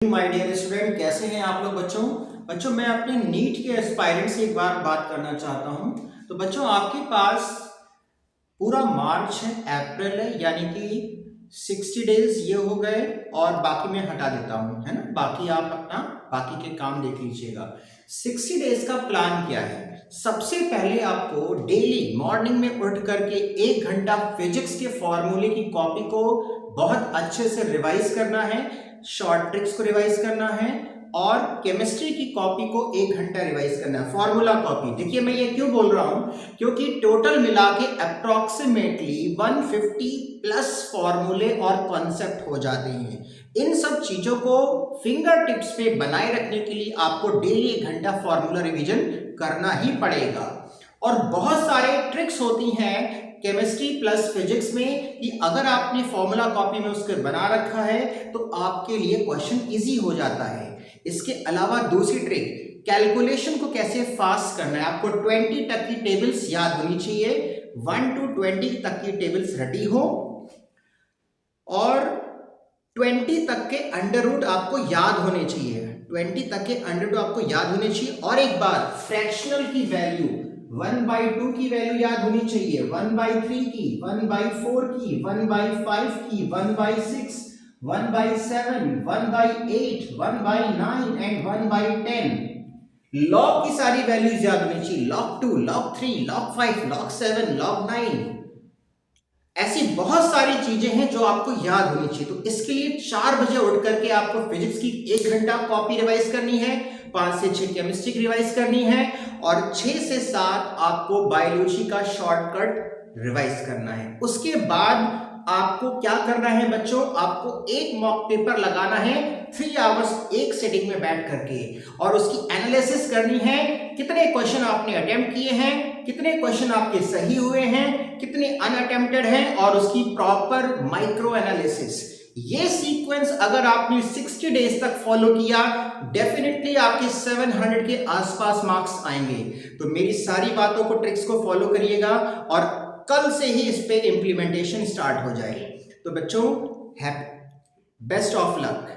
My dear student, कैसे हैं आप लोग बच्चों। मैं अपने नीट के एस्पायरेंट से एक बार बात करना चाहता हूं। तो बच्चों, आपके पास पूरा मार्च है, अप्रैल है, यानी कि 60 डेज ये हो गए और बाकी मैं हटा देता हूं, है ना। बाकी आप अपना बाकी के काम देख लीजिएगा। 60 डेज का प्लान क्या है। सबसे पहले आपको डेली मॉर्निंग में उठ करके 1 घंटा फिजिक्स के फॉर्मूले की कॉपी को बहुत अच्छे से रिवाइज करना है, शॉर्ट ट्रिक्स को रिवाइज करना है और केमिस्ट्री की कॉपी को 1 घंटा रिवाइज करना है, फॉर्मूला कॉपी। देखिए मैं ये क्यों बोल रहा हूं, क्योंकि टोटल मिला के अप्रोक्सीमेटली 150 प्लस फॉर्मूले और कॉन्सेप्ट हो जाते हैं। इन सब चीजों को फिंगर टिप्स पे बनाए रखने के लिए आपको डेली 1 घंटा फॉर्मूला रिवीजन करना ही पड़ेगा। और बहुत सारे ट्रिक्स होती हैं केमिस्ट्री प्लस फिजिक्स में कि अगर आपने फॉर्मूला कॉपी में उसके बना रखा है तो आपके लिए क्वेश्चन इजी हो जाता है। इसके अलावा दूसरी ट्रिक, कैलकुलेशन को कैसे फास्ट करना है। आपको 20 तक की टेबल्स याद होनी चाहिए, 1 to 20 तक की टेबल्स रटी हो और 20 तक के अंडर रूट आपको याद होने चाहिए। 20 तक के अंडर रूट आपको याद होने चाहिए। और एक बार फ्रैक्शनल की वैल्यू 1/2 की वैल्यू याद होनी चाहिए, 1/3 की, 1/4 की, 1/5 की, 1/6, 1/7, 1/8, 1/9 एंड 1/10। लॉग की सारी वैल्यूज याद होनी चाहिए, log 2, log 3, log 5, log 7, log 9। ऐसी बहुत सारी चीजें हैं जो आपको याद होनी चाहिए। तो इसके लिए 4 बजे उठ करके आपको फिजिक्स की 1 घंटा कॉपी रिवाइज करनी है, 5 से 6 केमिस्ट्री की रिवाइज करनी है और 6 से 7 आपको बायोलॉजी का शॉर्टकट रिवाइज करना है। उसके बाद आपको क्या करना है बच्चों, आपको एक मॉक पेपर लगाना है 3 आवर्स एक सेटिंग में बैठ करके और उसकी एनालिसिस करनी है। कितने क्वेश्चन आपने अटेम्प्ट किए हैं, कितने क्वेश्चन आपके सही हुए हैं, कितने अनअटेम्प्टेड हैं और उसकी प्रॉपर माइक्रो एनालिसिस। ये सीक्वेंस अगर आपने 60 डेज तक फॉलो किया, डेफिनेटली आपके 700 के आसपास मार्क्स आएंगे। तो मेरी सारी बातों को, ट्रिक्स को फॉलो करिएगा और कल से ही इस पे इंप्लीमेंटेशन स्टार्ट हो जाएगी। तो बच्चों, बेस्ट ऑफ लक।